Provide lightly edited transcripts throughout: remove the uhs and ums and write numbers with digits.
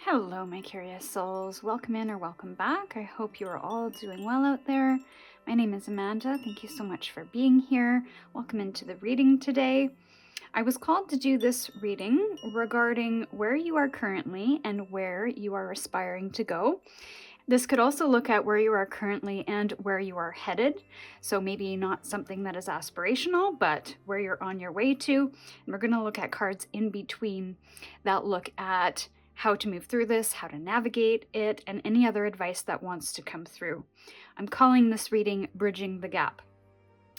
Hello, my curious souls. Welcome in or welcome back. I hope you are all doing well out there. My name is Amanda. Thank you so much for being here. Welcome into the reading today. I was called to do this reading regarding where you are currently and where you are aspiring to go. This could also look at where you are currently and where you are headed. So maybe not something that is aspirational, but where you're on your way to. And we're going to look at cards in between that look at how to move through this, how to navigate it, and any other advice that wants to come through. I'm calling this reading Bridging the Gap.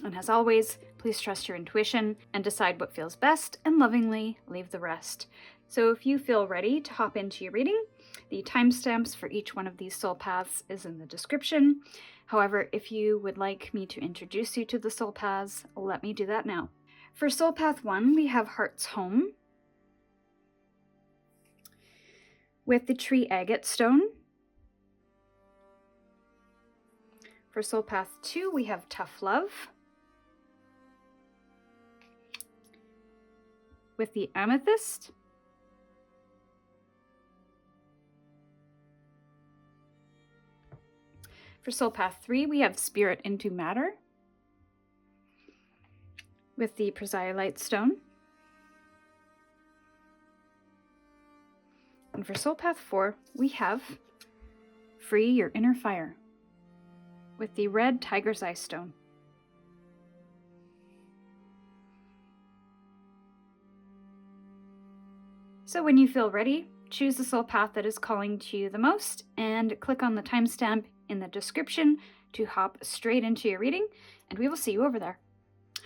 And as always, please trust your intuition and decide what feels best and lovingly leave the rest. So if you feel ready to hop into your reading, the timestamps for each one of these soul paths is in the description. However, if you would like me to introduce you to the soul paths, let me do that now. For soul path 1, we have Heart's Home with the tree agate stone. For soul path 2, we have Tough Love with the amethyst. For soul path 3, we have Spirit into Matter with the Priscillite stone. And for soul path 4, we have Free Your Inner Fire with the red Tiger's Eye stone. So when you feel ready, choose the soul path that is calling to you the most and click on the timestamp in the description to hop straight into your reading, and we will see you over there.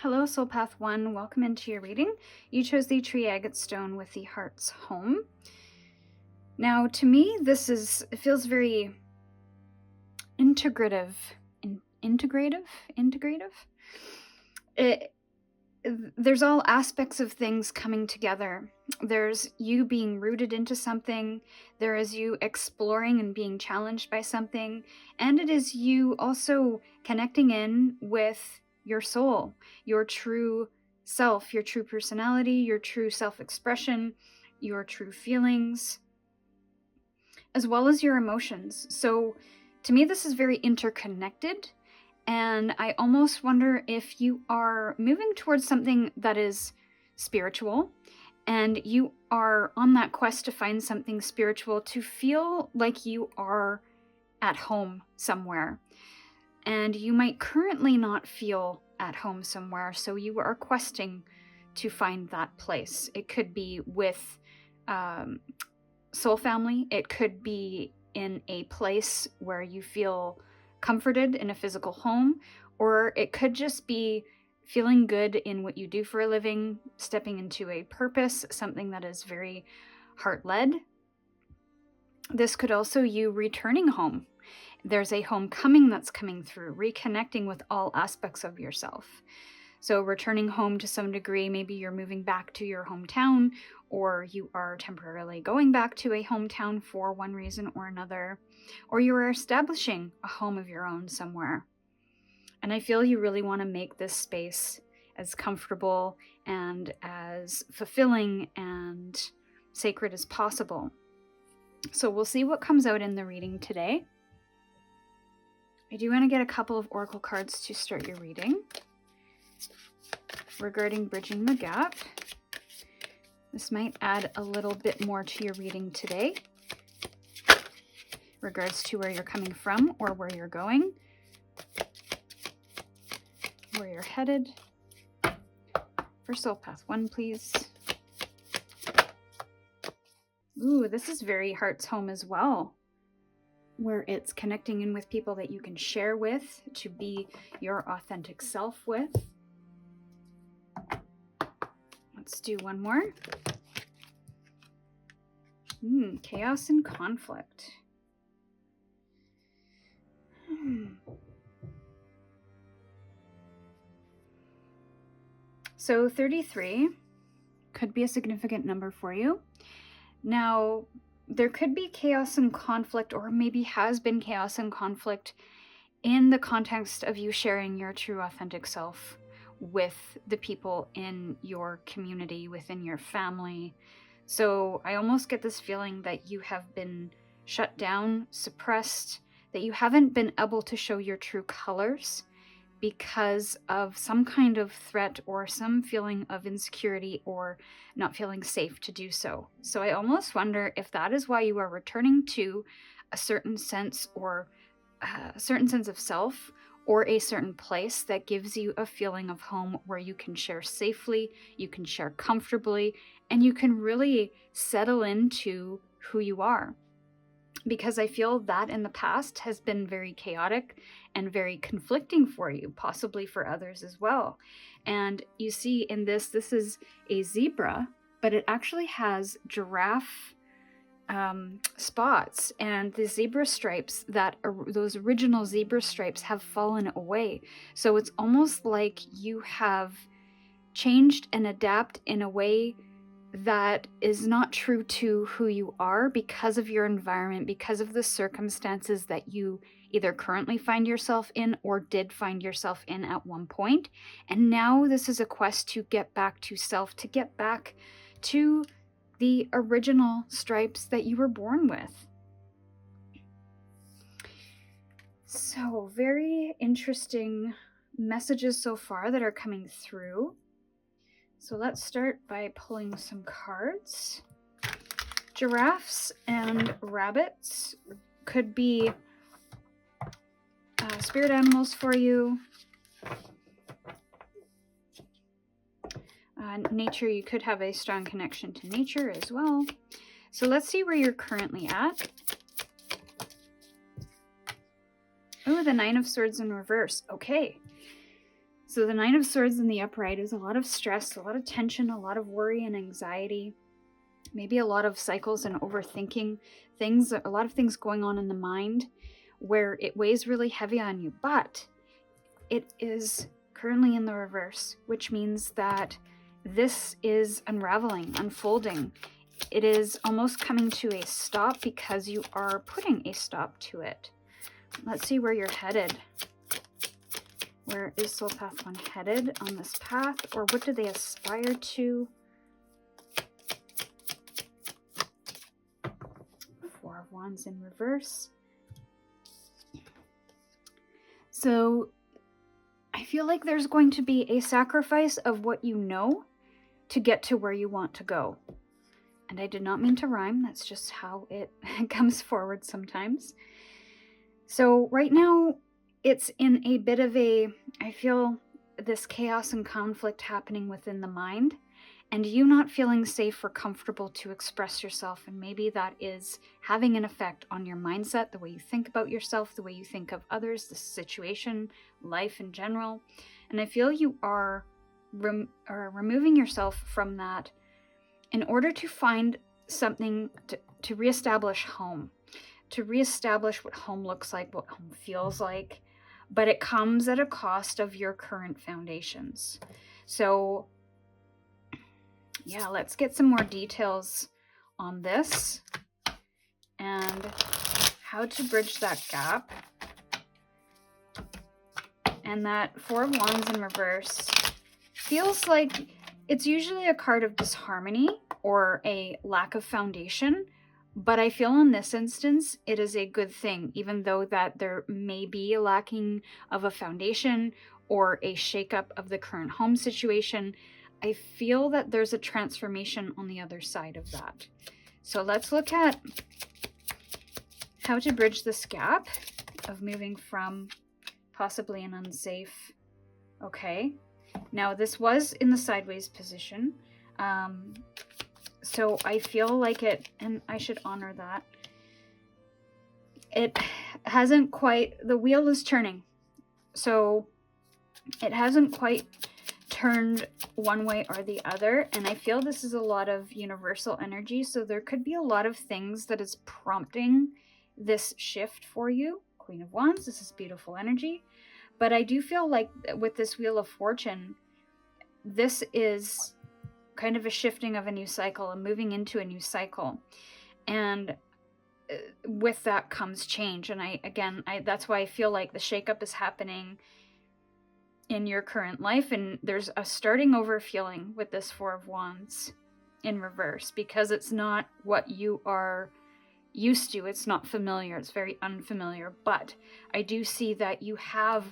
Hello, soul path 1. Welcome into your reading. You chose the tree agate stone with the Heart's Home. Now, to me, it feels very integrative. There's all aspects of things coming together. There's you being rooted into something, there is you exploring and being challenged by something, and it is you also connecting in with your soul, your true self, your true personality, your true self-expression, your true feelings, as well as your emotions. So to me, this is very interconnected, and I almost wonder if you are moving towards something that is spiritual, and you are on that quest to find something spiritual, to feel like you are at home somewhere. And you might currently not feel at home somewhere, so you are questing to find that place. It could be with soul family. It could be in a place where you feel comforted in a physical home, or it could just be feeling good in what you do for a living, stepping into a purpose, something that is very heart-led. This could also you returning home. There's a homecoming that's coming through, reconnecting with all aspects of yourself. So returning home to some degree, maybe you're moving back to your hometown, or you are temporarily going back to a hometown for one reason or another, or you are establishing a home of your own somewhere. And I feel you really want to make this space as comfortable and as fulfilling and sacred as possible. So we'll see what comes out in the reading today. I do want to get a couple of oracle cards to start your reading regarding bridging the gap. This might add a little bit more to your reading today, regards to where you're coming from or where you're going, where you're headed. For soul path 1, please. Ooh, this is very Heart's Home as well, where it's connecting in with people that you can share with, to be your authentic self with. Let's do one more. Chaos and conflict. So 33 could be a significant number for you. Now, there could be chaos and conflict, or maybe has been chaos and conflict in the context of you sharing your true authentic self with the people in your community, within your family. So I almost get this feeling that you have been shut down, suppressed, that you haven't been able to show your true colors because of some kind of threat or some feeling of insecurity or not feeling safe to do so. So I almost wonder if that is why you are returning to a certain sense or a certain sense of self or a certain place that gives you a feeling of home where you can share safely, you can share comfortably, and you can really settle into who you are. Because I feel that in the past has been very chaotic and very conflicting for you, possibly for others as well. And you see in this is a zebra, but it actually has giraffe spots, and the zebra stripes those original zebra stripes have fallen away. So it's almost like you have changed and adapt in a way that is not true to who you are because of your environment, because of the circumstances that you either currently find yourself in or did find yourself in at one point. And now this is a quest to get back to self, to get back to the original stripes that you were born with. So, very interesting messages so far that are coming through. So let's start by pulling some cards. Giraffes and rabbits could be spirit animals for you. Nature, you could have a strong connection to nature as well. So let's see where you're currently at. Oh, the Nine of Swords in reverse. Okay. So the Nine of Swords in the upright is a lot of stress, a lot of tension, a lot of worry and anxiety, maybe a lot of cycles and overthinking things, a lot of things going on in the mind where it weighs really heavy on you. But it is currently in the reverse, which means that this is unraveling, unfolding. It is almost coming to a stop because you are putting a stop to it. Let's see where you're headed. Where is Soul Path 1 headed on this path? Or what do they aspire to? Four of Wands in reverse. So I feel like there's going to be a sacrifice of what you know to get to where you want to go. And I did not mean to rhyme. That's just how it comes forward sometimes. So right now, it's in a bit of I feel this chaos and conflict happening within the mind, and you not feeling safe or comfortable to express yourself. And maybe that is having an effect on your mindset, the way you think about yourself, the way you think of others, the situation, life in general. And I feel you are removing yourself from that in order to find something to reestablish home, to reestablish what home looks like, what home feels like. But it comes at a cost of your current foundations. So, yeah, let's get some more details on this and how to bridge that gap. And that Four of Wands in reverse feels like it's usually a card of disharmony or a lack of foundation. But I feel in this instance, it is a good thing, even though that there may be a lacking of a foundation or a shakeup of the current home situation. I feel that there's a transformation on the other side of that. So let's look at how to bridge this gap of moving from possibly an unsafe. Okay. Now this was in the sideways position. So I feel like it, and I should honor that, it hasn't quite, the wheel is turning. So it hasn't quite turned one way or the other. And I feel this is a lot of universal energy. So there could be a lot of things that is prompting this shift for you. Queen of Wands, this is beautiful energy. But I do feel like with this Wheel of Fortune, this is kind of a shifting of a new cycle and moving into a new cycle. And with that comes change. And I that's why I feel like the shakeup is happening in your current life. And there's a starting over feeling with this Four of Wands. in reverse because it's not what you are used to. It's not familiar. It's very unfamiliar. But I do see that you have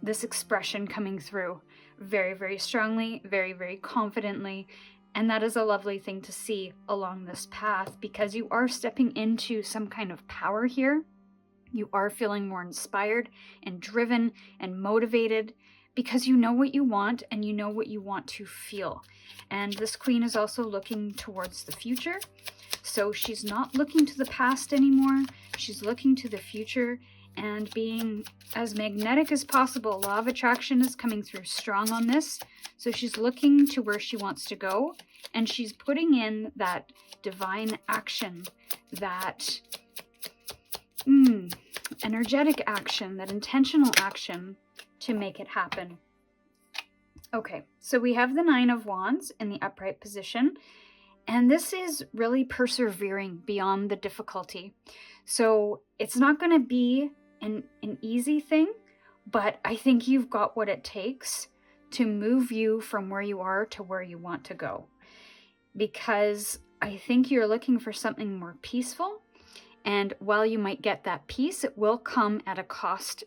this expression coming through very, very strongly, very, very confidently. And that is a lovely thing to see along this path because you are stepping into some kind of power here. You are feeling more inspired and driven and motivated because you know what you want and you know what you want to feel. And this queen is also looking towards the future. So she's not looking to the past anymore. She's looking to the future and being as magnetic as possible. Law of attraction is coming through strong on this. So she's looking to where she wants to go, and she's putting in that divine action, that energetic action, that intentional action to make it happen. Okay, so we have the Nine of Wands in the upright position, and this is really persevering beyond the difficulty. So it's not going to be an easy thing, but I think you've got what it takes to move you from where you are to where you want to go. Because I think you're looking for something more peaceful, and while you might get that peace, it will come at a cost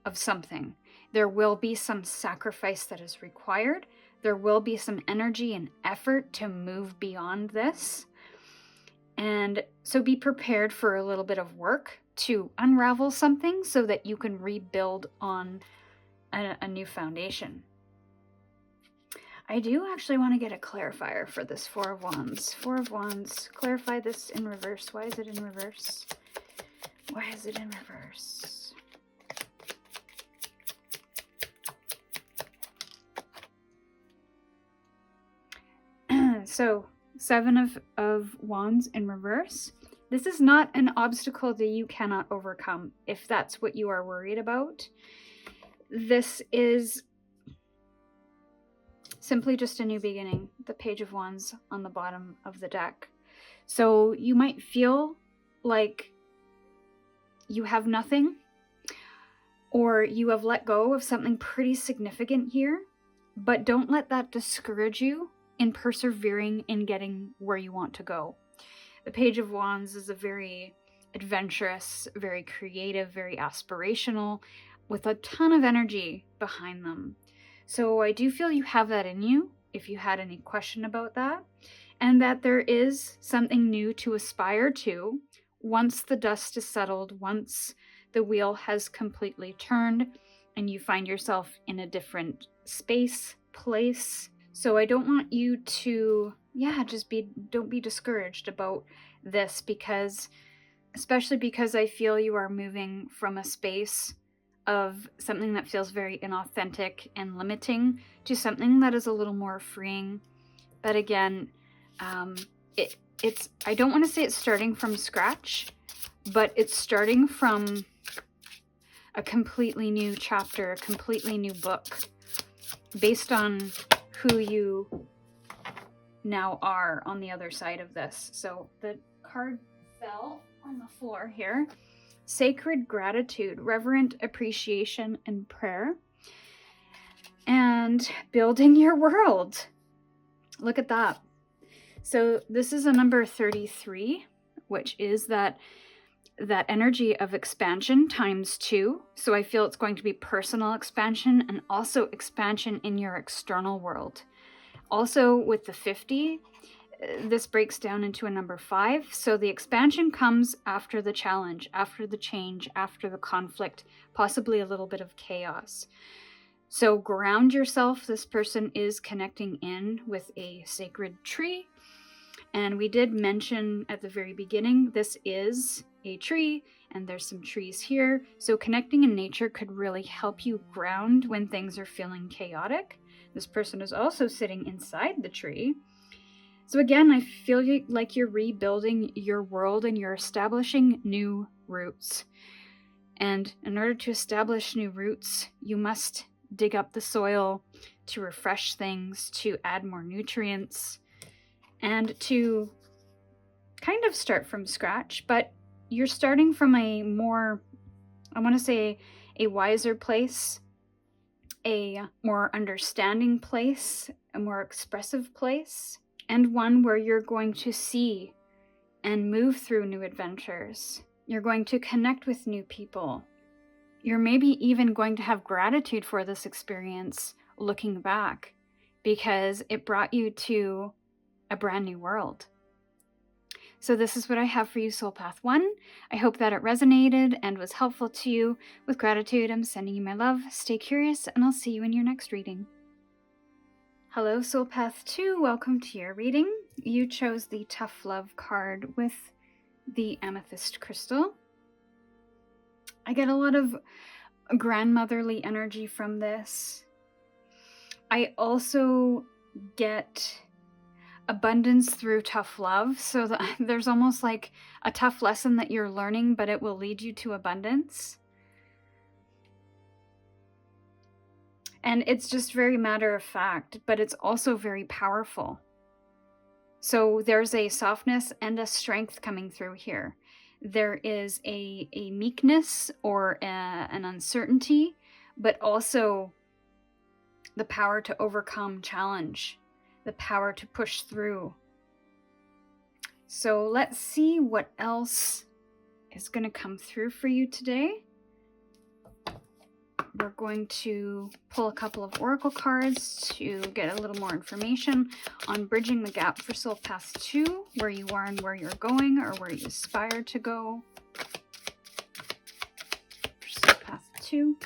of something. There will be some sacrifice that is required. There will be some energy and effort to move beyond this. And so be prepared for a little bit of work to unravel something so that you can rebuild on a new foundation. I do actually want to get a clarifier for this Four of Wands. Four of Wands, clarify this in reverse. Why is it in reverse? Why is it in reverse? So, Seven of Wands in reverse. This is not an obstacle that you cannot overcome, if that's what you are worried about. This is simply just a new beginning. The Page of Wands on the bottom of the deck. So you might feel like you have nothing, or you have let go of something pretty significant here, but don't let that discourage you in persevering in getting where you want to go. The Page of Wands is a very adventurous, very creative, very aspirational, with a ton of energy behind them. So I do feel you have that in you, if you had any question about that, and that there is something new to aspire to once the dust is settled, once the wheel has completely turned, and you find yourself in a different space, place. So I don't want you to, don't be discouraged about this, because, especially because I feel you are moving from a space of something that feels very inauthentic and limiting to something that is a little more freeing. But again, it's I don't want to say it's starting from scratch, but it's starting from a completely new chapter, a completely new book, based on who you now are on the other side of this. So the card fell on the floor here. Sacred gratitude, reverent appreciation and prayer, and building your world. Look at that. So this is a number 33, which is that energy of expansion times 2. So I feel it's going to be personal expansion and also expansion in your external world. Also with the 50, this breaks down into a number 5. So the expansion comes after the challenge, after the change, after the conflict, possibly a little bit of chaos. So ground yourself. This person is connecting in with a sacred tree. And we did mention at the very beginning, this is a tree, and there's some trees here. So connecting in nature could really help you ground when things are feeling chaotic. This person is also sitting inside the tree. So again, I feel like you're rebuilding your world and you're establishing new roots. And in order to establish new roots, you must dig up the soil to refresh things, to add more nutrients, and to kind of start from scratch. But you're starting from a more, I want to say, a wiser place, a more understanding place, a more expressive place. and one where you're going to see and move through new adventures. You're going to connect with new people. You're maybe even going to have gratitude for this experience looking back, because it brought you to a brand new world. So this is what I have for you, Soul Path 1. I hope that it resonated and was helpful to you. With gratitude, I'm sending you my love. Stay curious, and I'll see you in your next reading. Hello, Soul Path 2. Welcome to your reading. You chose the Tough Love card with the amethyst crystal. I get a lot of grandmotherly energy from this. I also get abundance through tough love, so that there's almost like a tough lesson that you're learning, but it will lead you to abundance. And it's just very matter of fact, but it's also very powerful. So there's a softness and a strength coming through here. There is a meekness or an uncertainty, but also the power to overcome challenge, the power to push through. So let's see what else is going to come through for you today. We're going to pull a couple of oracle cards to get a little more information on bridging the gap for Soul Path 2, where you are and where you're going, or where you aspire to go. For Soul Path 2,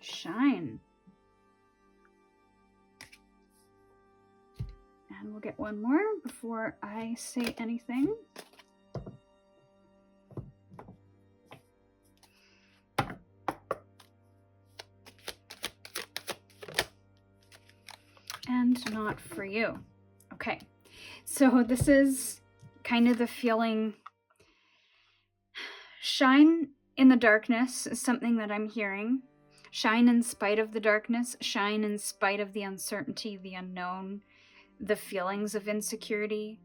shine. And we'll get one more before I say anything. And not for you. Okay, so this is kind of the feeling. Shine in the darkness is something that I'm hearing. Shine in spite of the darkness. Shine in spite of the uncertainty, the unknown, the feelings of insecurity.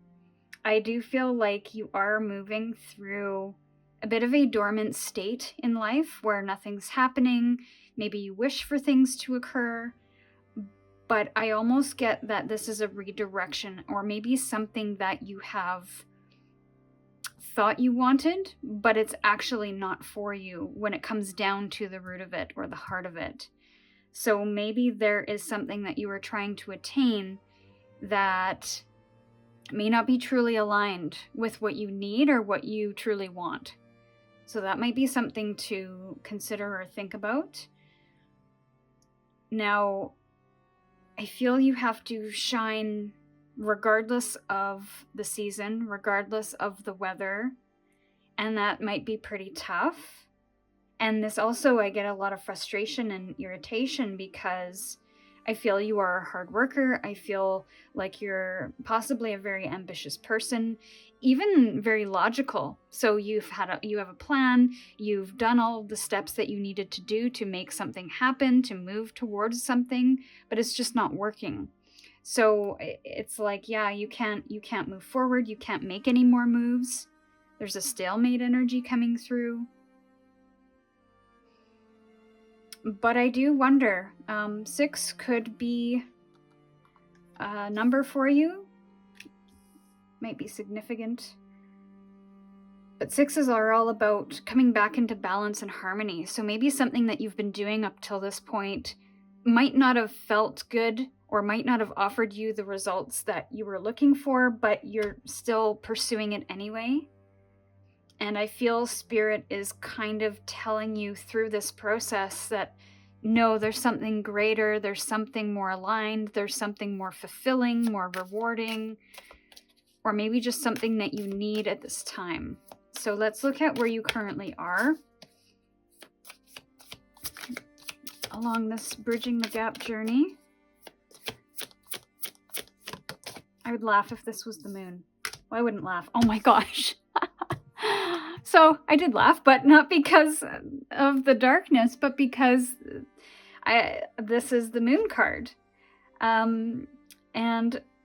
I do feel like you are moving through a bit of a dormant state in life where nothing's happening. Maybe you wish for things to occur. But I almost get that this is a redirection, or maybe something that you have thought you wanted, but it's actually not for you when it comes down to the root of it or the heart of it. So maybe there is something that you are trying to attain that may not be truly aligned with what you need or what you truly want. So that might be something to consider or think about. Now, I feel you have to shine regardless of the season, regardless of the weather, and that might be pretty tough. And this also, I get a lot of frustration and irritation because I feel you are a hard worker. I feel like you're possibly a very ambitious person, even very logical. So you have a plan, you've done all of the steps that you needed to do to make something happen, to move towards something, but it's just not working. So it's like, yeah, you can't move forward, you can't make any more moves. There's a stalemate energy coming through. But I do wonder, 6 could be a number for you. Might be significant. But 6s are all about coming back into balance and harmony. So maybe something that you've been doing up till this point might not have felt good or might not have offered you the results that you were looking for, but you're still pursuing it anyway. And I feel Spirit is kind of telling you through this process that no, there's something greater, there's something more aligned, there's something more fulfilling, more rewarding, or maybe just something that you need at this time. So let's look at where you currently are along this bridging the gap journey. I would laugh if this was the moon. Well, I wouldn't laugh. Oh my gosh. So I did laugh, but not because of the darkness, but because this is the moon card. And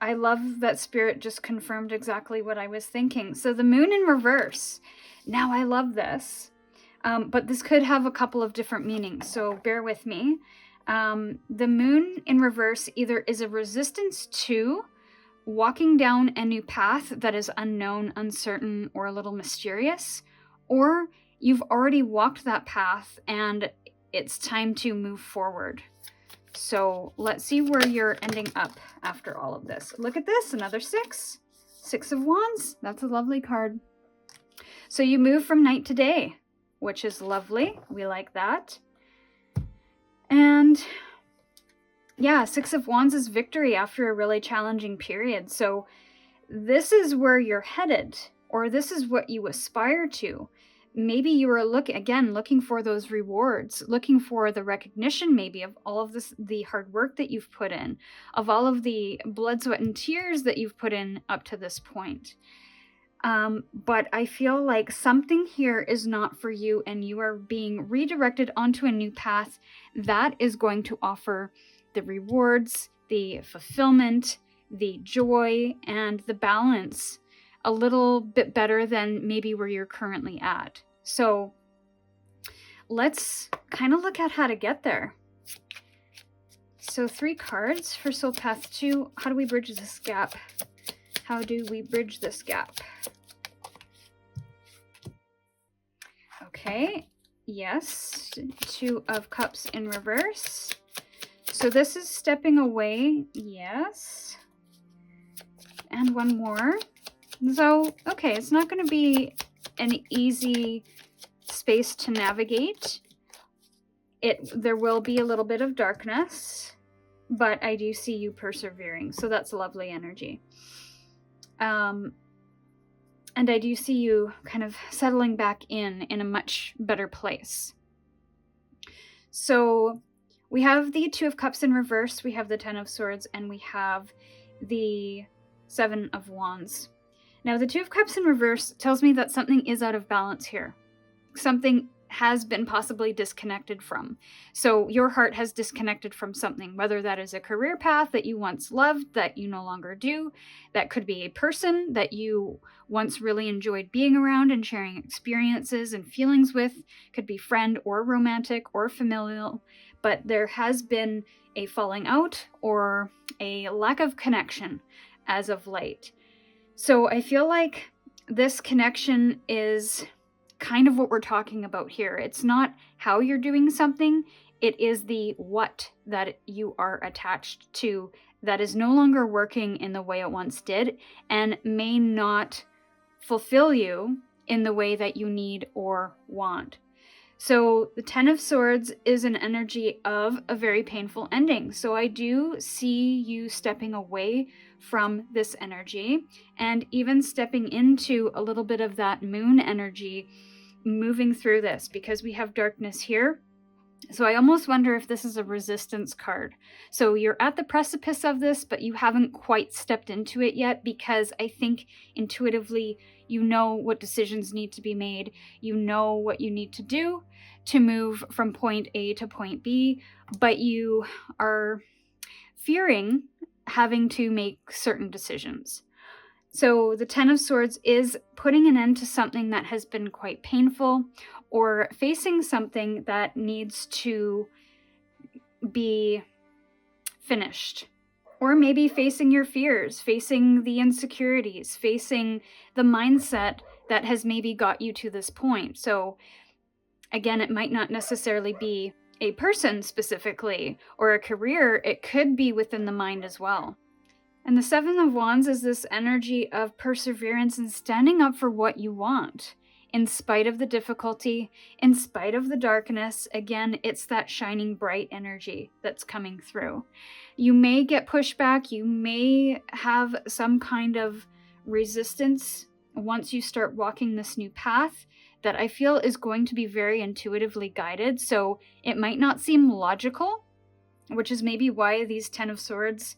I love that Spirit just confirmed exactly what I was thinking. So the moon in reverse. Now I love this. But this could have a couple of different meanings, so bear with me. The moon in reverse either is a resistance to walking down a new path that is unknown, uncertain, or a little mysterious, or you've already walked that path and it's time to move forward. So let's see where you're ending up after all of this. Look at this, another 6. 6 of Wands. That's a lovely card. So you move from night to day, which is lovely. We like that. And yeah, 6 of Wands is victory after a really challenging period. So this is where you're headed, or this is what you aspire to. Maybe you are looking for those rewards, looking for the recognition maybe of all of this, the hard work that you've put in, of all of the blood, sweat, and tears that you've put in up to this point. But I feel like something here is not for you, and you are being redirected onto a new path that is going to offer the rewards, the fulfillment, the joy, and the balance a little bit better than maybe where you're currently at. So let's kind of look at how to get there. So 3 cards for Soul Path 2. How do we bridge this gap? How do we bridge this gap? Okay, yes, 2 of Cups in reverse. So this is stepping away, yes. And 1 more. So, okay, it's not going to be an easy space to navigate. There will be a little bit of darkness, but I do see you persevering, so that's lovely energy. And I do see you kind of settling back in a much better place. So we have the 2 of Cups in reverse, we have the 10 of Swords, and we have the 7 of Wands. Now, the 2 of Cups in reverse tells me that something is out of balance here. Something has been possibly disconnected from. So your heart has disconnected from something, whether that is a career path that you once loved that you no longer do. That could be a person that you once really enjoyed being around and sharing experiences and feelings with. Could be friend or romantic or familial. But there has been a falling out or a lack of connection as of late. So I feel like this connection is kind of what we're talking about here. It's not how you're doing something, it is the what that you are attached to that is no longer working in the way it once did and may not fulfill you in the way that you need or want. So the 10 of Swords is an energy of a very painful ending. So I do see you stepping away from this energy and even stepping into a little bit of that moon energy moving through this, because we have darkness here. So I almost wonder if this is a resistance card. So you're at the precipice of this, but you haven't quite stepped into it yet, because I think intuitively you know what decisions need to be made. You know what you need to do to move from point A to point B, but you are fearing having to make certain decisions. So the 10 of Swords is putting an end to something that has been quite painful, or facing something that needs to be finished. Or maybe facing your fears, facing the insecurities, facing the mindset that has maybe got you to this point. So again, it might not necessarily be a person specifically or a career. It could be within the mind as well. And the 7 of Wands is this energy of perseverance and standing up for what you want. In spite of the difficulty, in spite of the darkness, again, it's that shining bright energy that's coming through. You may get pushback, you may have some kind of resistance once you start walking this new path that I feel is going to be very intuitively guided. So it might not seem logical, which is maybe why these 10 of Swords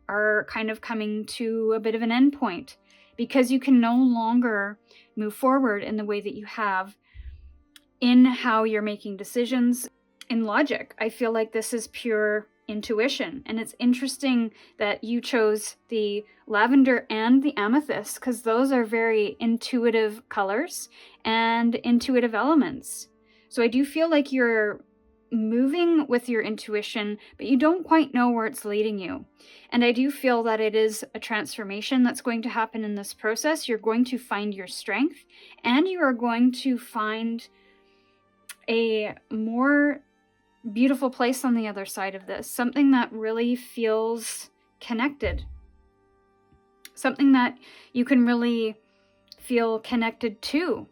are kind of coming to a bit of an end point, because you can no longer move forward in the way that you have in how you're making decisions in logic. I feel like this is pure intuition, and it's interesting that you chose the lavender and the amethyst, because those are very intuitive colors and intuitive elements. So I do feel like you're moving with your intuition, but you don't quite know where it's leading you. And I do feel that it is a transformation that's going to happen in this process. You're going to find your strength, and you are going to find a more beautiful place on the other side of this. Something that really feels connected. Something that you can really feel connected to.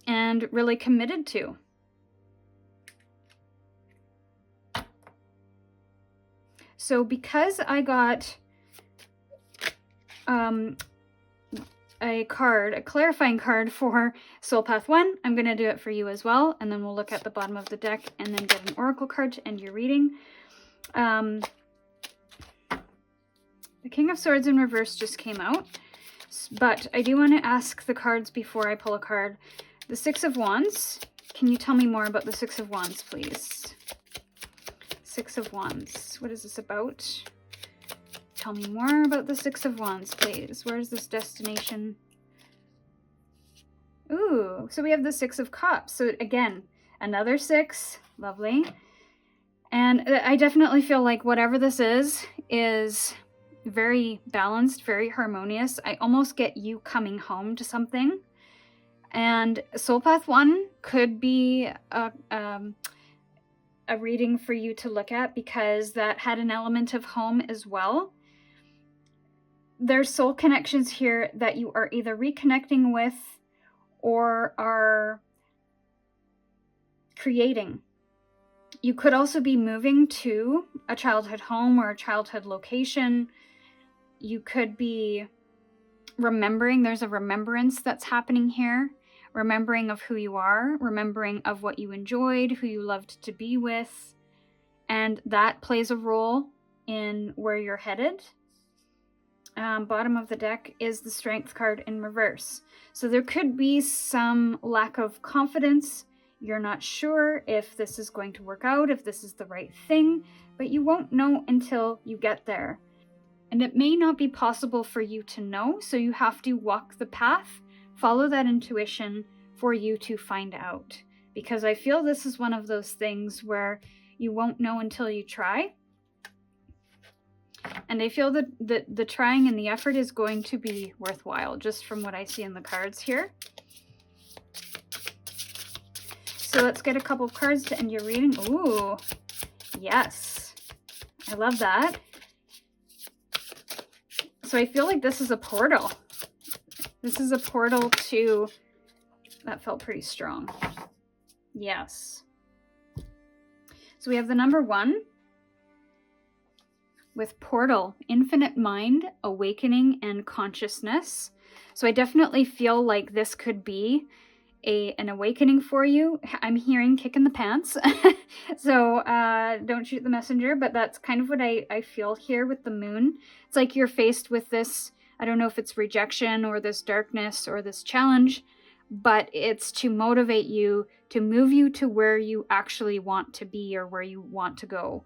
And really committed to. So because I got a clarifying card for Soul Path 1, I'm going to do it for you as well, and then we'll look at the bottom of the deck and then get an oracle card to end your reading. The King of Swords in reverse just came out, but I do want to ask the cards before I pull a card. The Six of Wands. Can you tell me more about the Six of Wands, please? Six of Wands. What is this about? Tell me more about the Six of Wands, please. Where's this destination? Ooh, so we have the Six of Cups. So again, another six. Lovely. And I definitely feel like whatever this is very balanced, very harmonious. I almost get you coming home to something. And Soul Path 1 could be a reading for you to look at because that had an element of home as well. There's soul connections here that you are either reconnecting with or are creating. You could also be moving to a childhood home or a childhood location. You could be remembering. There's a remembrance that's happening here. Remembering of who you are, remembering of what you enjoyed, who you loved to be with, and that plays a role in where you're headed. Bottom of the deck is the Strength card in reverse. So there could be some lack of confidence. You're not sure if this is going to work out, if this is the right thing, but you won't know until you get there. And it may not be possible for you to know, so you have to walk the path. Follow that intuition for you to find out. Because I feel this is one of those things where you won't know until you try. And I feel that the trying and the effort is going to be worthwhile, just from what I see in the cards here. So let's get a couple of cards to end your reading. Ooh, yes. I love that. So I feel like this is a portal. This is a portal to... That felt pretty strong. Yes. So we have the number 1 with portal, infinite mind, awakening, and consciousness. So I definitely feel like this could be an awakening for you. I'm hearing kick in the pants. So don't shoot the messenger, but that's kind of what I feel here with the moon. It's like you're faced with this... I don't know if it's rejection or this darkness or this challenge, but it's to motivate you, to move you to where you actually want to be or where you want to go.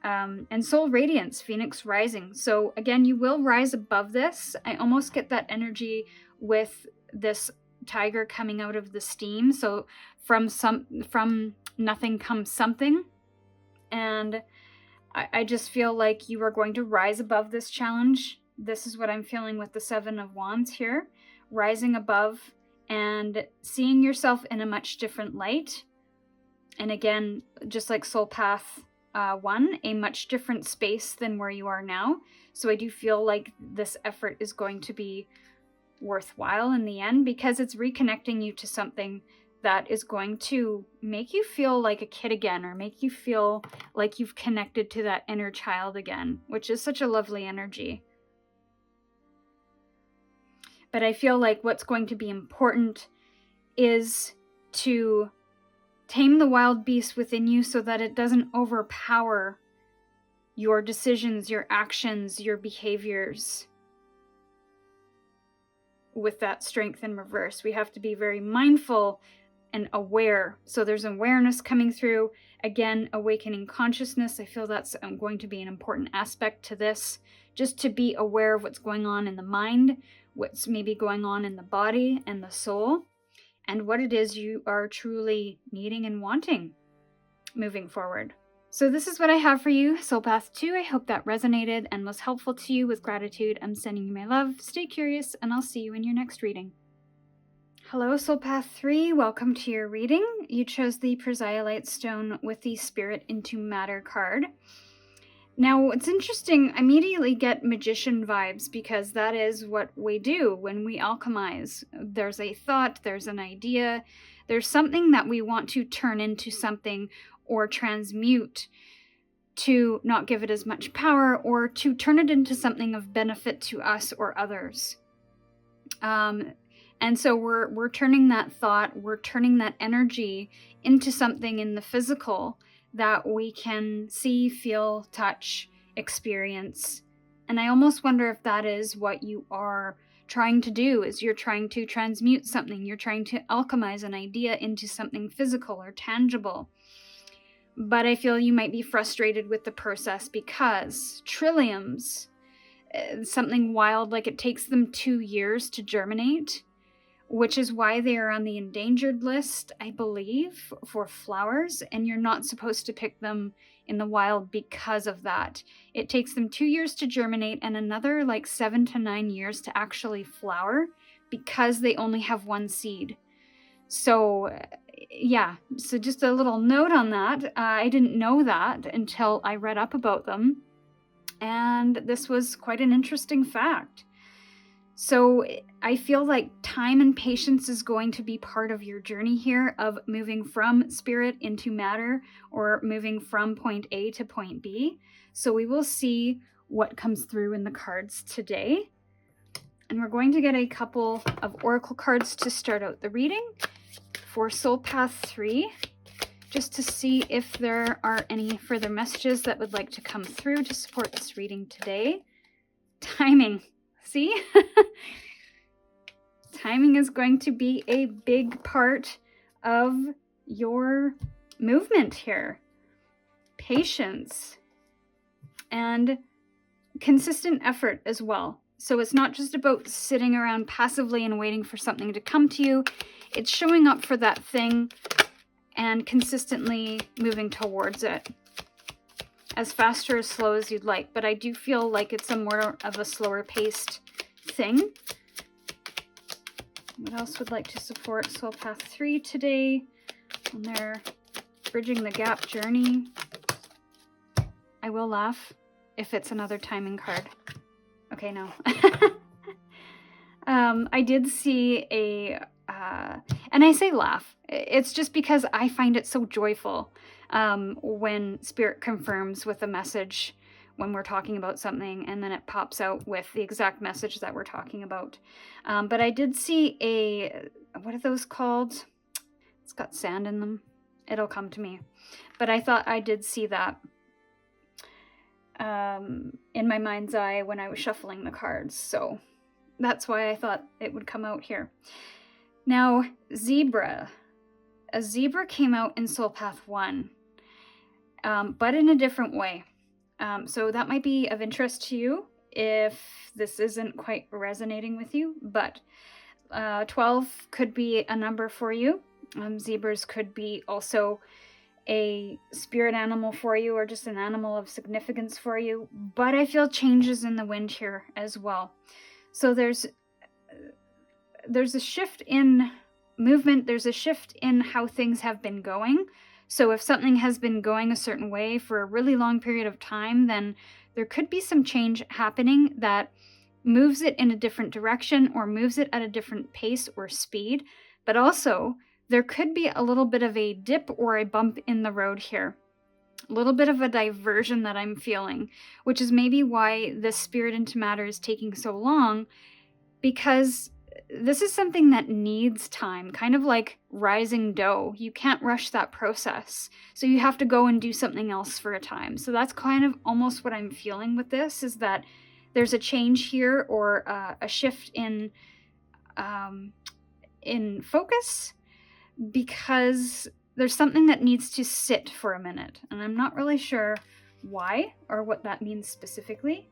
And soul radiance, Phoenix rising. So again, you will rise above this. I almost get that energy with this tiger coming out of the steam. So from nothing comes something. And I just feel like you are going to rise above this challenge. This is what I'm feeling with the Seven of Wands here. Rising above and seeing yourself in a much different light. And again, just like Soul Path 1, a much different space than where you are now. So I do feel like this effort is going to be worthwhile in the end because it's reconnecting you to something that is going to make you feel like a kid again or make you feel like you've connected to that inner child again, which is such a lovely energy. But I feel like what's going to be important is to tame the wild beast within you so that it doesn't overpower your decisions, your actions, your behaviors. With that strength in reverse, we have to be very mindful and aware. So there's awareness coming through. Again, awakening consciousness. I feel that's going to be an important aspect to this. Just to be aware of what's going on in the mind, what's maybe going on in the body and the soul. and what it is you are truly needing and wanting moving forward. So this is what I have for you, Soul Path 2. I hope that resonated and was helpful to you. With gratitude, I'm sending you my love. Stay curious, and I'll see you in your next reading. Hello, Soul Path 3. Welcome to your reading. You chose the Chrysolite stone with the Spirit into Matter card. Now, it's interesting, I immediately get magician vibes because that is what we do when we alchemize. There's a thought, there's an idea, there's something that we want to turn into something or transmute to not give it as much power, or to turn it into something of benefit to us or others. And so we're turning that thought, we're turning that energy into something in the physical that we can see, feel, touch, experience. And I almost wonder if that is what you are trying to do, is you're trying to transmute something, you're trying to alchemize an idea into something physical or tangible. But I feel you might be frustrated with the process because trilliums, something wild, like it takes them 2 years to germinate, which is why they are on the endangered list, I believe, for flowers, and you're not supposed to pick them in the wild because of that. It takes them 2 years to germinate and another 7 to 9 years to actually flower because they only have one seed. So yeah, so just a little note on that. I didn't know that until I read up about them, and this was quite an interesting fact. So I feel like time and patience is going to be part of your journey here of moving from spirit into matter, or moving from point A to point B. So we will see what comes through in the cards today. And we're going to get a couple of oracle cards to start out the reading for Soul Path 3, just to see if there are any further messages that would like to come through to support this reading today. Timing. See? Timing is going to be a big part of your movement here. Patience and consistent effort as well. So it's not just about sitting around passively and waiting for something to come to you. It's showing up for that thing and consistently moving towards it, as fast or as slow as you'd like. But I do feel like it's a more of a slower paced thing. What else would like to support Soul Path 3 today on their bridging the gap journey? I will laugh if it's another timing card. Okay, no. I did see a, and I say laugh, it's just because I find it so joyful when Spirit confirms with a message when we're talking about something, and then it pops out with the exact message that we're talking about. But I did see a, what are those called? It's got sand in them. It'll come to me. But I thought I did see that in my mind's eye when I was shuffling the cards. So that's why I thought it would come out here. Now, zebra. A zebra came out in Soul Path 1, but in a different way. So that might be of interest to you if this isn't quite resonating with you, but 12 could be a number for you. Zebras could be also a spirit animal for you, or just an animal of significance for you, but I feel changes in the wind here as well. So there's a shift in movement, there's a shift in how things have been going. So if something has been going a certain way for a really long period of time, then there could be some change happening that moves it in a different direction, or moves it at a different pace or speed. But also, there could be a little bit of a dip or a bump in the road here. A little bit of a diversion that I'm feeling, which is maybe why this spirit into matter is taking so long, because this is something that needs time, kind of like rising dough. You can't rush that process. So you have to go and do something else for a time. So that's kind of almost what I'm feeling with this, is that there's a change here, or a shift in focus, because there's something that needs to sit for a minute. And I'm not really sure why or what that means specifically,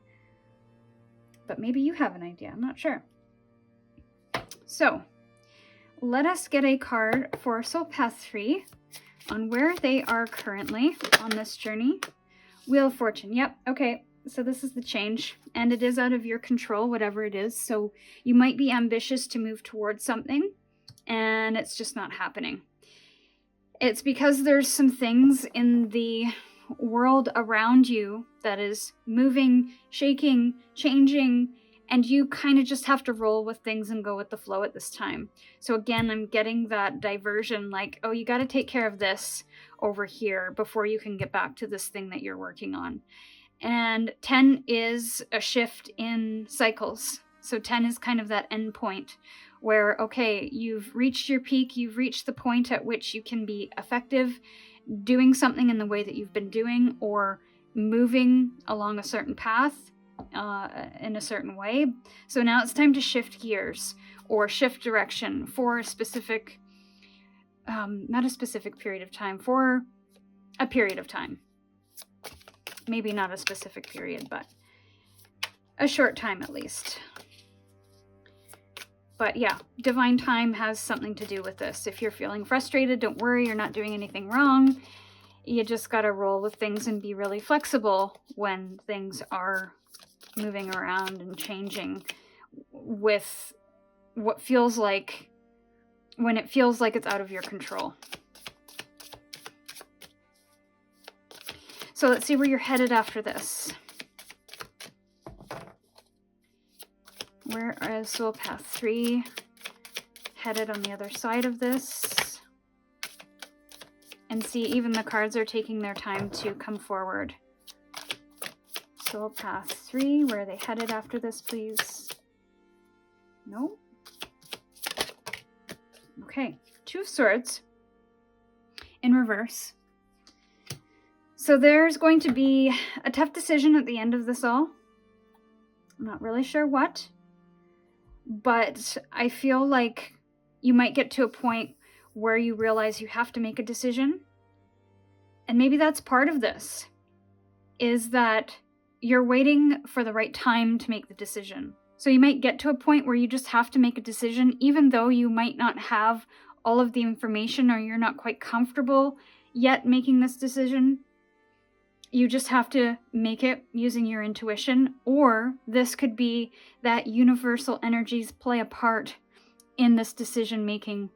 but maybe you have an idea. I'm not sure. So let us get a card for Soul Path 3 on where they are currently on this journey. Wheel of Fortune. Yep. Okay. So this is the change, and it is out of your control, whatever it is. So you might be ambitious to move towards something, and it's just not happening. It's because there's some things in the world around you that is moving, shaking, changing, and you kind of just have to roll with things and go with the flow at this time. So again, I'm getting that diversion, like, oh, you got to take care of this over here before you can get back to this thing that you're working on. And 10 is a shift in cycles. So 10 is kind of that end point where, okay, you've reached your peak, you've reached the point at which you can be effective doing something in the way that you've been doing, or moving along a certain path in a certain way. So now it's time to shift gears or shift direction for a specific, not a specific period of time, for a period of time. Maybe not a specific period, but a short time at least. But yeah, divine time has something to do with this. If you're feeling frustrated, don't worry, you're not doing anything wrong. You just gotta roll with things and be really flexible when things are moving around and changing with what feels like, when it feels like it's out of your control. So let's see where you're headed after this. Where is Soul Path 3 headed on the other side of this? And see, even the cards are taking their time to come forward. Soul Path 3, where are they headed after this, please? No? Okay, Two of Swords in reverse. So there's going to be a tough decision at the end of this all. I'm not really sure what, but I feel like you might get to a point where you realize you have to make a decision. And maybe that's part of this, is that you're waiting for the right time to make the decision. So you might get to a point where you just have to make a decision, even though you might not have all of the information or you're not quite comfortable yet making this decision. You just have to make it using your intuition, or this could be that universal energies play a part in this decision making,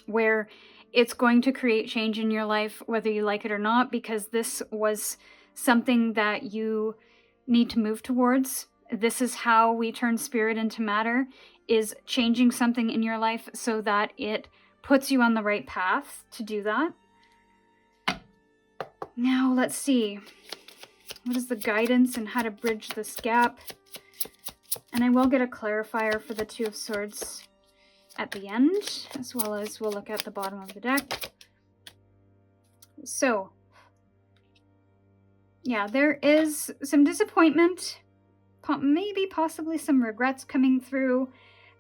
where it's going to create change in your life, whether you like it or not, because this was something that you need to move towards. This is how we turn spirit into matter, is changing something in your life so that it puts you on the right path to do that. Now, let's see. What is the guidance and how to bridge this gap? And I will get a clarifier for the Two of Swords at the end, as well as we'll look at the bottom of the deck. So, yeah, there is some disappointment, maybe possibly some regrets coming through,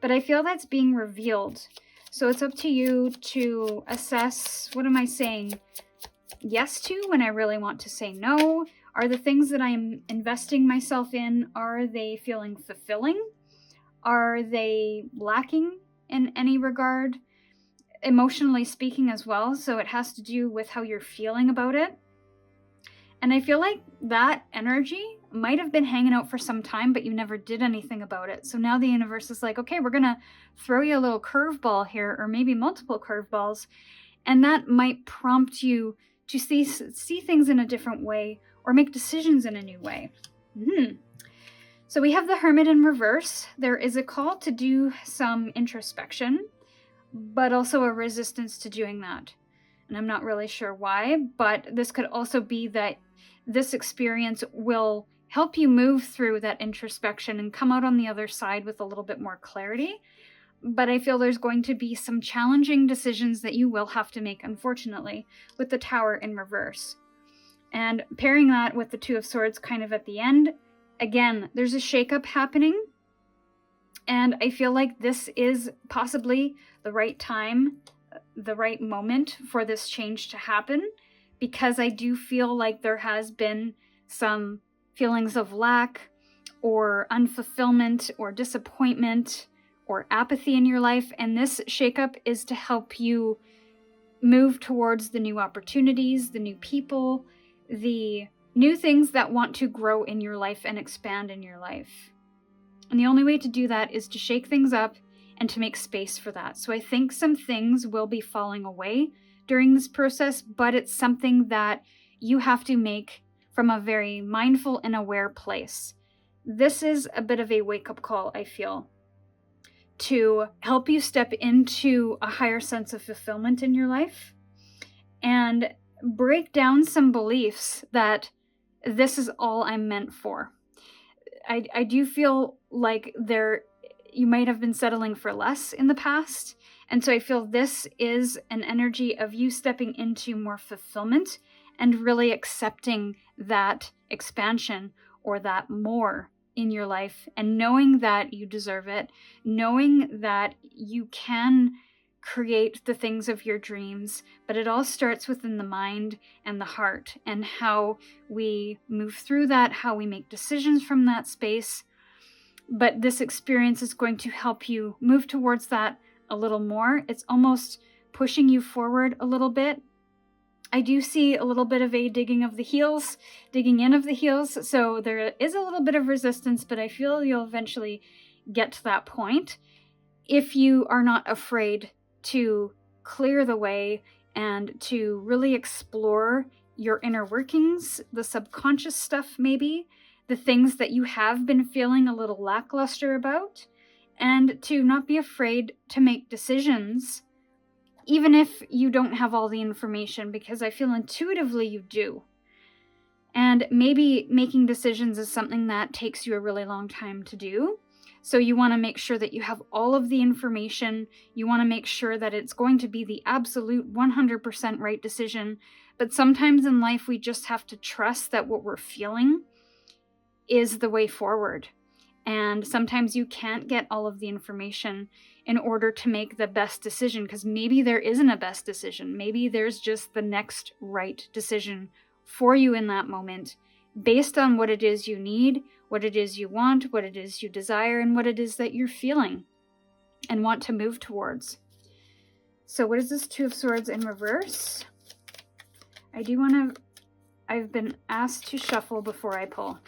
but I feel that's being revealed. So it's up to you to assess, what am I saying yes to when I really want to say no? Are the things that I'm investing myself in, are they feeling fulfilling? Are they lacking in any regard? Emotionally speaking as well, so it has to do with how you're feeling about it. And I feel like that energy might have been hanging out for some time, but you never did anything about it. So now the universe is like, okay, we're gonna throw you a little curveball here, or maybe multiple curveballs, and that might prompt you to see things in a different way, or make decisions in a new way. So we have the Hermit in reverse. There is a call to do some introspection, but also a resistance to doing that. And I'm not really sure why, but this could also be that this experience will help you move through that introspection and come out on the other side with a little bit more clarity. But I feel there's going to be some challenging decisions that you will have to make, unfortunately, with the Tower in reverse. And pairing that with the Two of Swords kind of at the end, again, there's a shakeup happening. And I feel like this is possibly the right time, the right moment for this change to happen, because I do feel like there has been some feelings of lack or unfulfillment or disappointment or apathy in your life. And this shakeup is to help you move towards the new opportunities, the new people, the new things that want to grow in your life and expand in your life. And the only way to do that is to shake things up and to make space for that. So I think some things will be falling away during this process, but it's something that you have to make from a very mindful and aware place. This is a bit of a wake-up call, I feel, to help you step into a higher sense of fulfillment in your life and break down some beliefs that this is all I'm meant for. I do feel like you might have been settling for less in the past. And so I feel this is an energy of you stepping into more fulfillment and really accepting that expansion or that more in your life, and knowing that you deserve it, knowing that you can create the things of your dreams, but it all starts within the mind and the heart, and how we move through that, how we make decisions from that space. But this experience is going to help you move towards that a little more. It's almost pushing you forward a little bit. I do see a little bit of a digging in of the heels. So there is a little bit of resistance, but I feel you'll eventually get to that point if you are not afraid to clear the way and to really explore your inner workings, the subconscious stuff maybe, the things that you have been feeling a little lackluster about, and to not be afraid to make decisions, even if you don't have all the information, because I feel intuitively you do. And maybe making decisions is something that takes you a really long time to do. So you want to make sure that you have all of the information. You want to make sure that it's going to be the absolute 100% right decision. But sometimes in life, we just have to trust that what we're feeling is the way forward. And sometimes you can't get all of the information in order to make the best decision, because maybe there isn't a best decision. Maybe there's just the next right decision for you in that moment, based on what it is you need, what it is you want, what it is you desire, and what it is that you're feeling and want to move towards. So what is this Two of Swords in reverse? I've been asked to shuffle before I pull.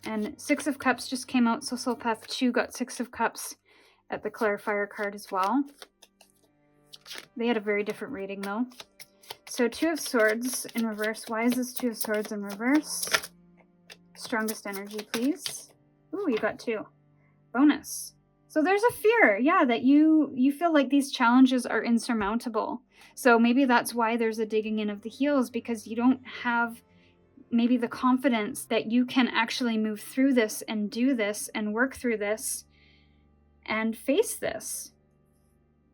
And Six of Cups just came out, so Soul Path 2 got Six of Cups at the clarifier card as well. They had a very different reading though. So Two of Swords in reverse. Why is this Two of Swords in reverse? Strongest energy, please. Ooh, you got 2. Bonus. So there's a fear, yeah, that you feel like these challenges are insurmountable. So maybe that's why there's a digging in of the heels, because you don't have maybe the confidence that you can actually move through this and do this and work through this and face this.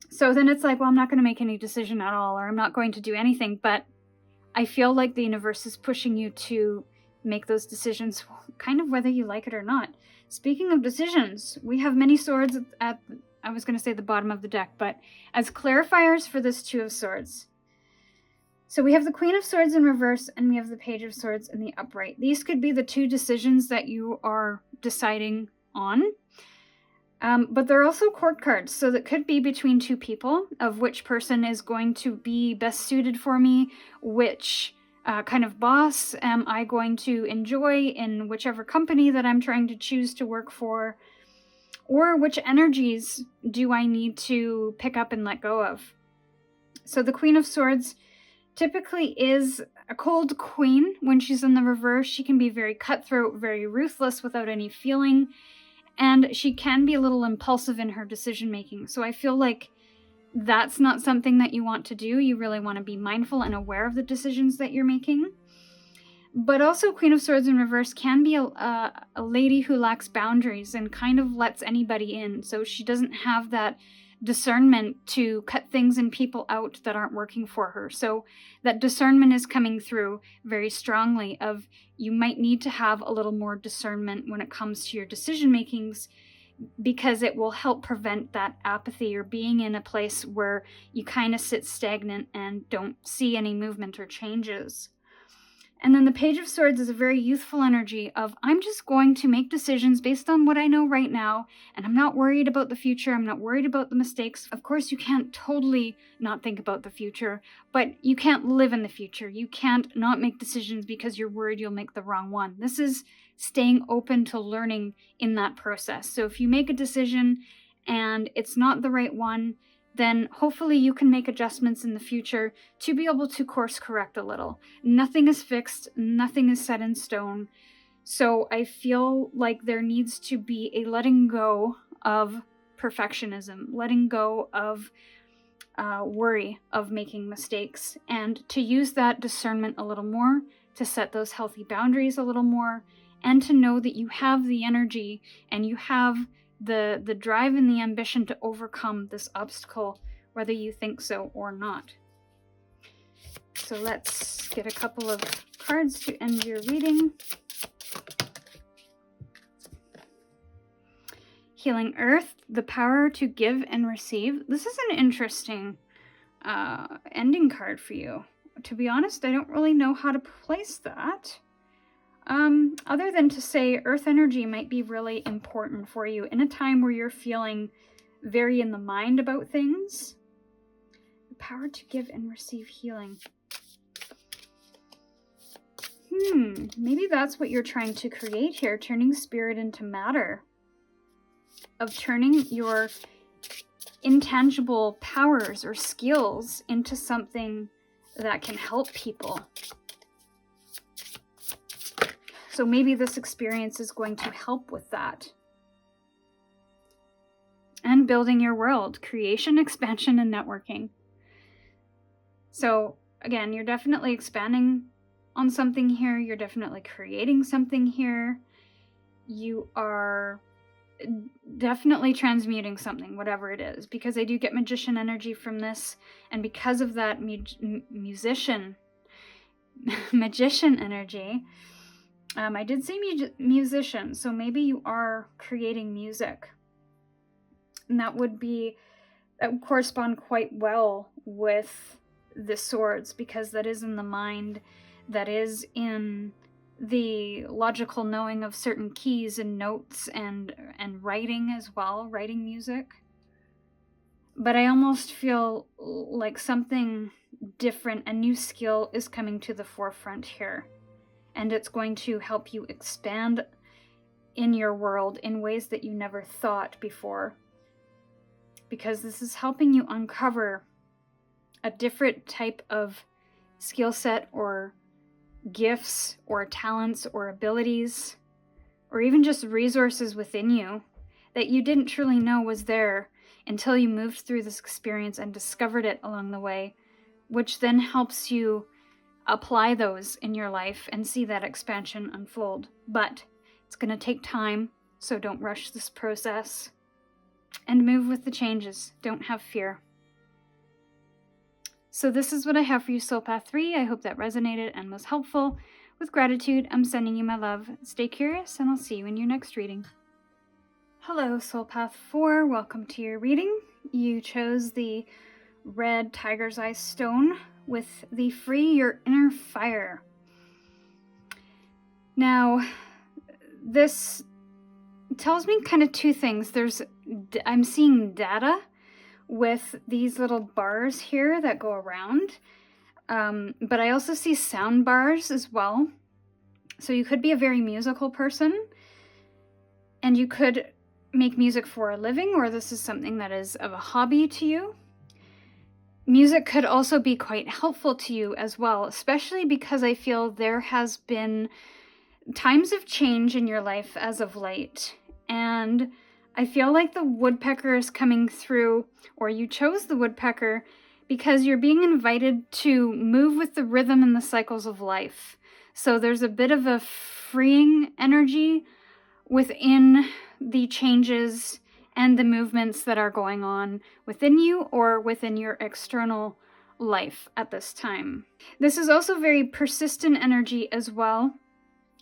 So then it's like, well, I'm not going to make any decision at all, or I'm not going to do anything. But I feel like the universe is pushing you to make those decisions, kind of whether you like it or not. Speaking of decisions, we have many swords at I was going to say the bottom of the deck, but as clarifiers for this Two of Swords. So we have the Queen of Swords in reverse, and we have the Page of Swords in the upright. These could be the two decisions that you are deciding on. But they're also court cards, so that could be between two people, of which person is going to be best suited for me, which kind of boss am I going to enjoy in whichever company that I'm trying to choose to work for, or which energies do I need to pick up and let go of. So the Queen of Swords typically is a cold queen. When she's in the reverse, she can be very cutthroat, very ruthless without any feeling, and she can be a little impulsive in her decision making. So I feel like that's not something that you want to do. You really want to be mindful and aware of the decisions that you're making. But also Queen of Swords in reverse can be a lady who lacks boundaries and kind of lets anybody in. So she doesn't have that discernment to cut things and people out that aren't working for her. So that discernment is coming through very strongly, of you might need to have a little more discernment when it comes to your decision makings, because it will help prevent that apathy or being in a place where you kind of sit stagnant and don't see any movement or changes. And then the Page of Swords is a very youthful energy of, I'm just going to make decisions based on what I know right now, and I'm not worried about the future, I'm not worried about the mistakes. Of course, you can't totally not think about the future, but you can't live in the future. You can't not make decisions because you're worried you'll make the wrong one. This is staying open to learning in that process. So if you make a decision and it's not the right one, then hopefully you can make adjustments in the future to be able to course correct a little. Nothing is fixed, nothing is set in stone. So I feel like there needs to be a letting go of perfectionism, letting go of worry of making mistakes, and to use that discernment a little more, to set those healthy boundaries a little more, and to know that you have the energy and you have the drive and the ambition to overcome this obstacle, whether you think so or not. So let's get a couple of cards to end your reading. Healing Earth, the power to give and receive. This is an interesting ending card for you. To be honest, I don't really know how to place that. Other than to say Earth energy might be really important for you in a time where you're feeling very in the mind about things. The power to give and receive healing. Maybe that's what you're trying to create here, turning spirit into matter. Of turning your intangible powers or skills into something that can help people. So maybe this experience is going to help with that. And building your world, creation, expansion, and networking. So again, you're definitely expanding on something here. You're definitely creating something here. You are definitely transmuting something, whatever it is, because I do get magician energy from this, and because of that magician energy, I did say musician, so maybe you are creating music, and that would correspond quite well with the swords, because that is in the mind, that is in the logical knowing of certain keys and notes and writing as well, writing music. But I almost feel like something different, a new skill is coming to the forefront here. And it's going to help you expand in your world in ways that you never thought before. Because this is helping you uncover a different type of skill set or gifts or talents or abilities, or even just resources within you that you didn't truly know was there until you moved through this experience and discovered it along the way, which then helps you apply those in your life and see that expansion unfold. But it's going to take time, so don't rush this process and move with the changes. Don't have fear. So this is what I have for you, Soul Path 3. I hope that resonated and was helpful. With gratitude, I'm sending you my love. Stay curious, and I'll see you in your next reading. Hello, Soul Path 4. Welcome to your reading. You chose the red tiger's eye stone with the Free Your Inner Fire. Now, this tells me kind of two things. I'm seeing data with these little bars here that go around, but I also see sound bars as well. So you could be a very musical person, and you could make music for a living, or this is something that is of a hobby to you. Music could also be quite helpful to you as well, especially because I feel there has been times of change in your life as of late, and I feel like the woodpecker is coming through, or you chose the woodpecker because you're being invited to move with the rhythm and the cycles of life. So there's a bit of a freeing energy within the changes and the movements that are going on within you or within your external life at this time. This is also very persistent energy as well.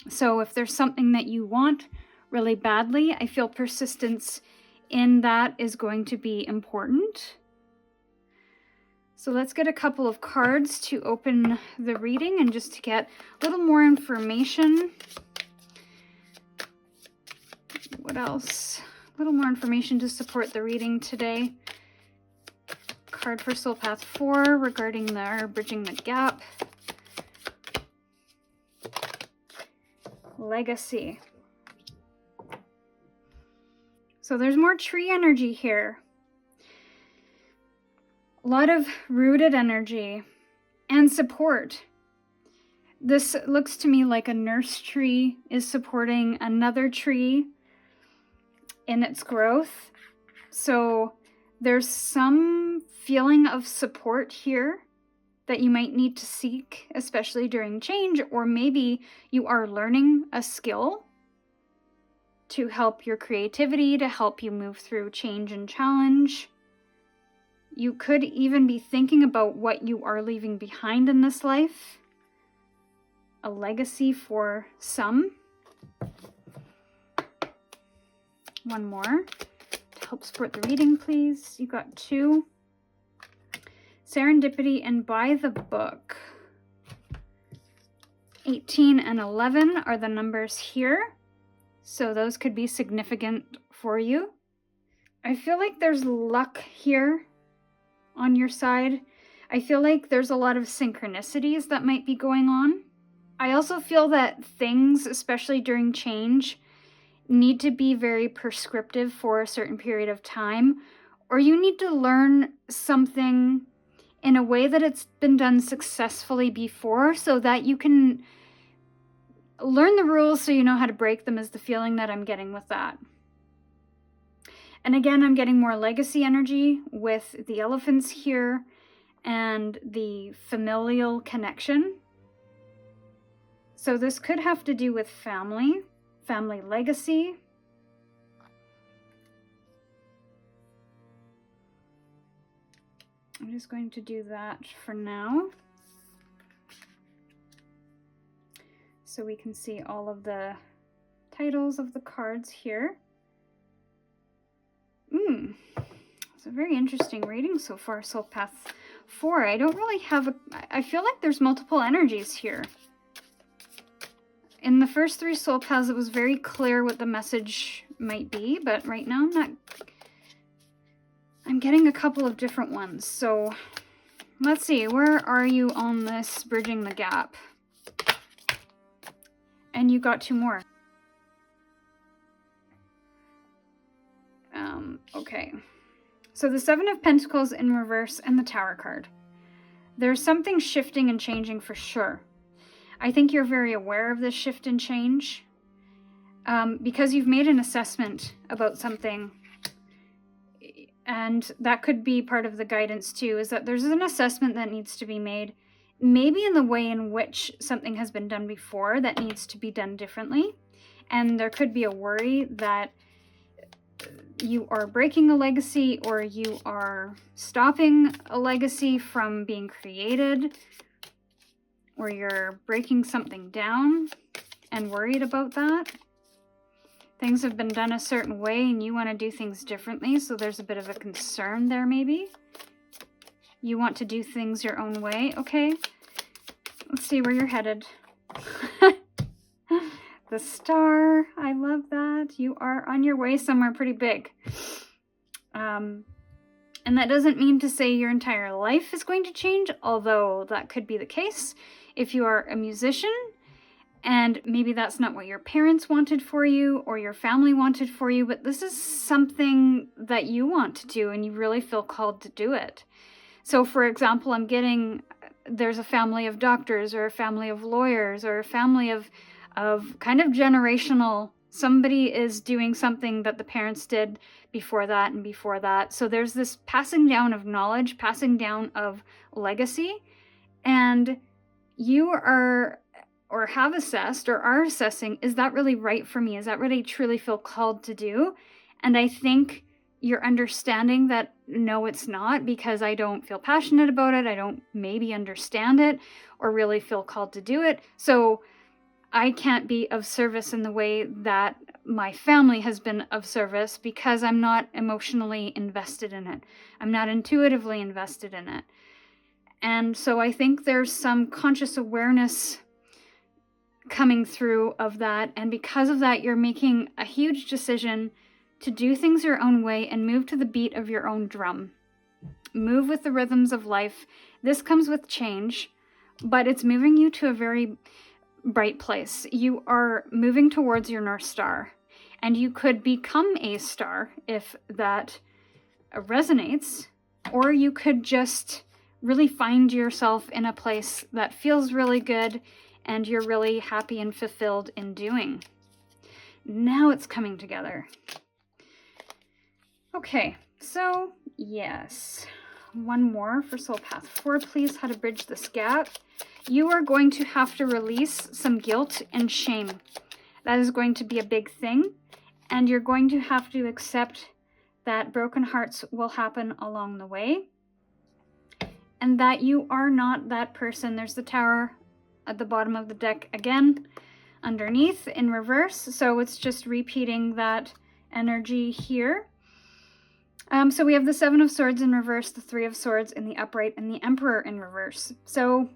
So if there's something that you want really badly, I feel persistence in that is going to be important. So let's get a couple of cards to open the reading and just to get a little more information. What else? A little more information to support the reading today. Card for Soul Path 4 regarding our bridging the gap. Legacy. So there's more tree energy here. A lot of rooted energy and support. This looks to me like a nurse tree is supporting another tree in its growth. So there's some feeling of support here that you might need to seek, especially during change, or maybe you are learning a skill to help your creativity, to help you move through change and challenge. You could even be thinking about what you are leaving behind in this life. A legacy for some. One more to help support the reading, please. You got 2. Serendipity and by the book. 18 and 11 are the numbers here. So those could be significant for you. I feel like there's luck here on your side. I feel like there's a lot of synchronicities that might be going on. I also feel that things, especially during change, need to be very prescriptive for a certain period of time, or you need to learn something in a way that it's been done successfully before so that you can learn the rules so you know how to break them, is the feeling that I'm getting with that. And again, I'm getting more legacy energy with the elephants here and the familial connection. So this could have to do with family legacy. I'm just going to do that for now, so we can see all of the titles of the cards here. It's a very interesting reading so far, Soul Path 4. I don't really have I feel like there's multiple energies here. In the first 3 Soul Paths, it was very clear what the message might be, but right now I'm getting a couple of different ones. So let's see, where are you on this bridging the gap? And you got 2 more. Okay. So the 7 of Pentacles in reverse and the Tower card. There's something shifting and changing for sure. I think you're very aware of this shift and change because you've made an assessment about something. And that could be part of the guidance too, is that there's an assessment that needs to be made, maybe in the way in which something has been done before that needs to be done differently. And there could be a worry that you are breaking a legacy, or you are stopping a legacy from being created, or you're breaking something down and worried about that. Things have been done a certain way and you want to do things differently, so there's a bit of a concern there maybe. You want to do things your own way. Okay, let's see where you're headed. The Star, I love that. You are on your way somewhere pretty big. And that doesn't mean to say your entire life is going to change, although that could be the case if you are a musician and maybe that's not what your parents wanted for you or your family wanted for you, but this is something that you want to do and you really feel called to do it. So for example, I'm getting there's a family of doctors or a family of lawyers or a family of kind of generational. Somebody is doing something that the parents did before that and before that. So there's this passing down of knowledge, passing down of legacy, and you are or have assessed or are assessing, is that really right for me? Is that what I truly feel called to do? And I think you're understanding that no, it's not, because I don't feel passionate about it. I don't maybe understand it or really feel called to do it. So I can't be of service in the way that my family has been of service because I'm not emotionally invested in it. I'm not intuitively invested in it. And so I think there's some conscious awareness coming through of that. And because of that, you're making a huge decision to do things your own way and move to the beat of your own drum. Move with the rhythms of life. This comes with change, but it's moving you to a very bright place. You are moving towards your North Star, and you could become a star if that resonates, or you could just really find yourself in a place that feels really good and you're really happy and fulfilled in doing. Now it's coming together. Okay, so yes. One more for Soul Path 4, please. How to bridge this gap. You are going to have to release some guilt and shame. That is going to be a big thing. And you're going to have to accept that broken hearts will happen along the way. And that you are not that person. There's the Tower at the bottom of the deck again, underneath in reverse. So it's just repeating that energy here. So we have the Seven of Swords in reverse, the Three of Swords in the upright, and the Emperor in reverse. So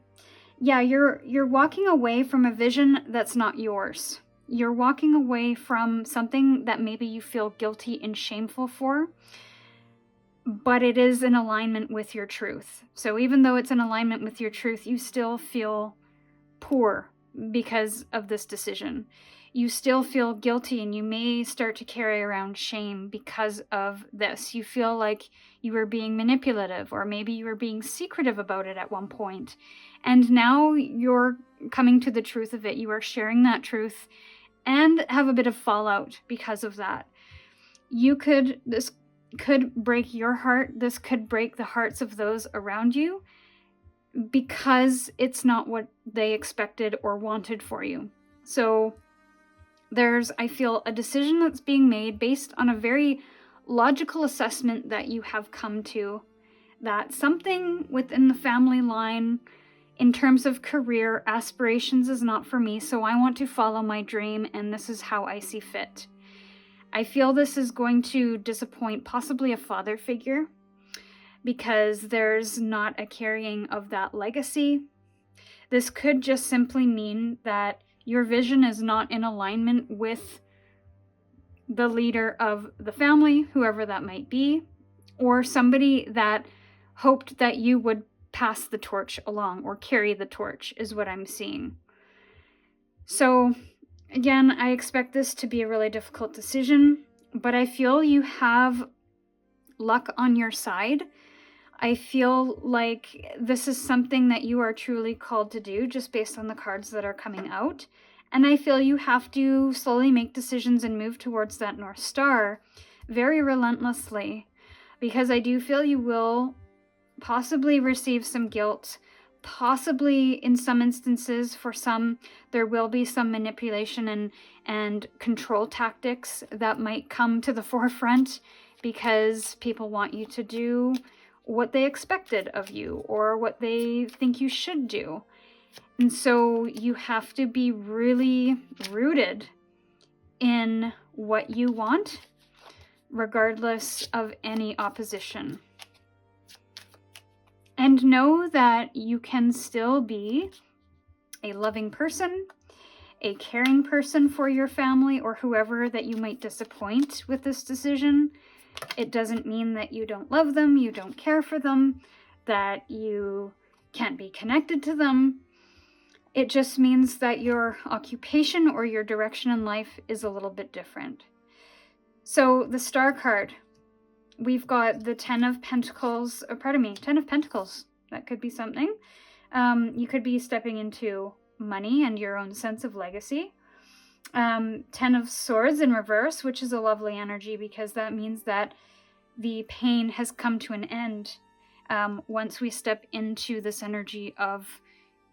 yeah, you're walking away from a vision that's not yours. You're walking away from something that maybe you feel guilty and shameful for, but it is in alignment with your truth. So even though it's in alignment with your truth, you still feel poor because of this decision. You still feel guilty, and you may start to carry around shame because of this. You feel like you were being manipulative, or maybe you were being secretive about it at one point. And now you're coming to the truth of it. You are sharing that truth and have a bit of fallout because of that. This could break your heart. This could break the hearts of those around you because it's not what they expected or wanted for you. So there's, I feel, a decision that's being made based on a very logical assessment that you have come to, that something within the family line in terms of career aspirations is not for me, so I want to follow my dream, and this is how I see fit. I feel this is going to disappoint possibly a father figure because there's not a carrying of that legacy. This could just simply mean that your vision is not in alignment with the leader of the family, whoever that might be, or somebody that hoped that you would pass the torch along or carry the torch, is what I'm seeing. So again, I expect this to be a really difficult decision, but I feel you have luck on your side. I feel like this is something that you are truly called to do just based on the cards that are coming out. And I feel you have to slowly make decisions and move towards that North Star very relentlessly, because I do feel you will possibly receive some guilt. Possibly in some instances, for some, there will be some manipulation and control tactics that might come to the forefront because people want you to do what they expected of you or what they think you should do. And so you have to be really rooted in what you want, regardless of any opposition. And know that you can still be a loving person, a caring person for your family or whoever that you might disappoint with this decision. It doesn't mean that you don't love them, you don't care for them, that you can't be connected to them. It just means that your occupation or your direction in life is a little bit different. So the Star card, we've got the Ten of Pentacles. Ten of Pentacles. That could be something. You could be stepping into money and your own sense of legacy. Ten of Swords in reverse, which is a lovely energy because that means that the pain has come to an end once we step into this energy of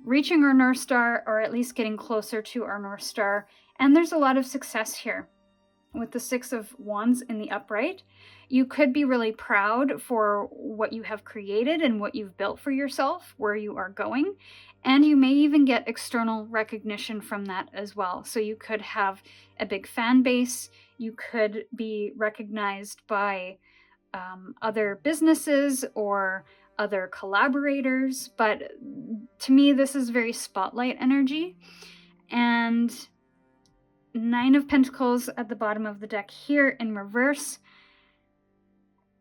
reaching our North Star, or at least getting closer to our North Star. And there's a lot of success here. With the Six of Wands in the upright, you could be really proud for what you have created and what you've built for yourself, where you are going. And you may even get external recognition from that as well. So you could have a big fan base. You could be recognized by other businesses or other collaborators, but to me, this is very spotlight energy. And Nine of Pentacles at the bottom of the deck here in reverse.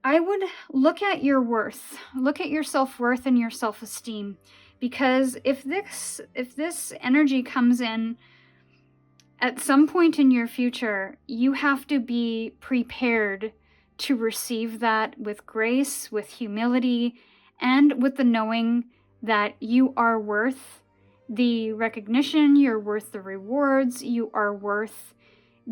I would look at your worth, look at your self-worth and your self-esteem, because if this energy comes in at some point in your future, you have to be prepared to receive that with grace, with humility, and with the knowing that you are worth the recognition, you're worth the rewards, you are worth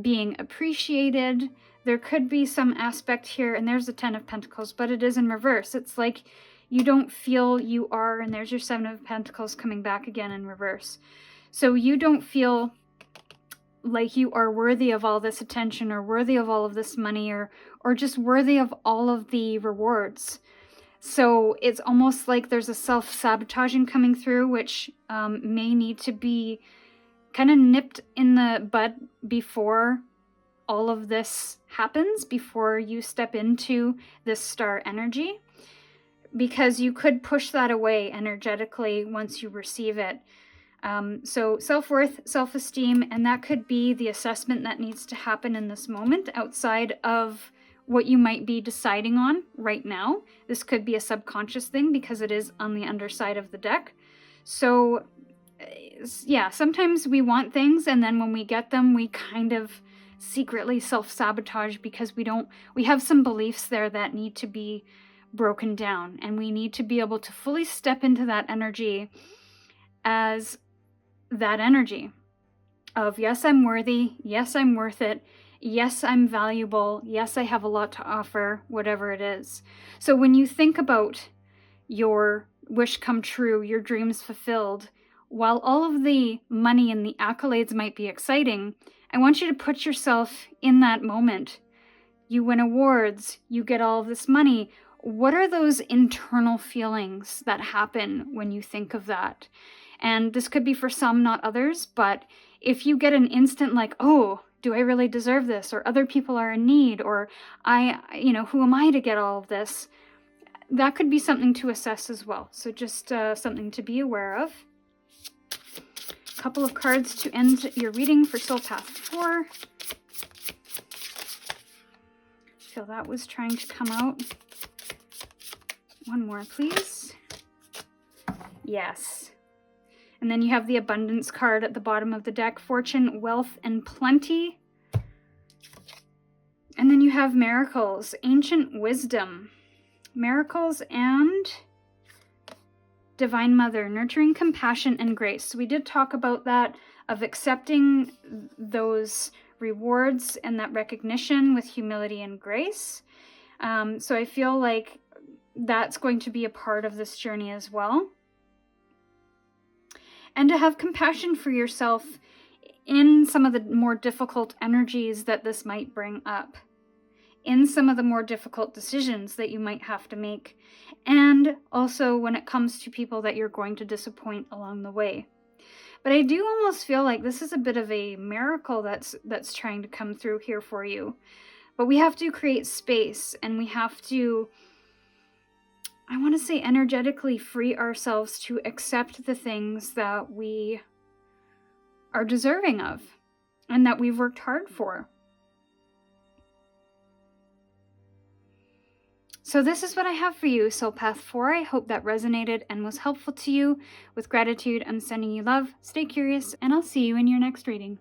being appreciated. There could be some aspect here, and there's the Ten of Pentacles, but it is in reverse. It's like you don't feel you are, and there's your Seven of Pentacles coming back again in reverse. So you don't feel like you are worthy of all this attention or worthy of all of this money or just worthy of all of the rewards. So it's almost like there's a self-sabotaging coming through, which may need to be kind of nipped in the bud before all of this happens, before you step into this star energy, because you could push that away energetically once you receive it. So self-worth, self-esteem, and that could be the assessment that needs to happen in this moment outside of what you might be deciding on right now. This could be a subconscious thing because it is on the underside of the deck. So yeah, sometimes we want things, and then when we get them, we kind of secretly self-sabotage because we have some beliefs there that need to be broken down, and we need to be able to fully step into that energy as that energy of, yes, I'm worthy, yes, I'm worth it, yes, I'm valuable, yes, I have a lot to offer, whatever it is. So when you think about your wish come true, your dreams fulfilled, while all of the money and the accolades might be exciting, I want you to put yourself in that moment. You win awards, you get all of this money. What are those internal feelings that happen when you think of that? And this could be for some, not others, but if you get an instant like, oh, do I really deserve this? Or other people are in need, or who am I to get all of this? That could be something to assess as well. So just something to be aware of. A couple of cards to end your reading for Soul Path 4. So that was trying to come out. One more, please. Yes. And then you have the Abundance card at the bottom of the deck. Fortune, wealth, and plenty. And then you have Miracles, Ancient Wisdom. Miracles and Divine Mother, Nurturing Compassion and Grace. So we did talk about that, of accepting those rewards and that recognition with humility and grace. So I feel like that's going to be a part of this journey as well. And to have compassion for yourself in some of the more difficult energies that this might bring up, in some of the more difficult decisions that you might have to make, and also when it comes to people that you're going to disappoint along the way. But I do almost feel like this is a bit of a miracle that's trying to come through here for you. But we have to create space, and we have to, I want to say, energetically free ourselves to accept the things that we are deserving of and that we've worked hard for. So this is what I have for you, Soul Path 4. I hope that resonated and was helpful to you. With gratitude, I'm sending you love. Stay curious, and I'll see you in your next reading.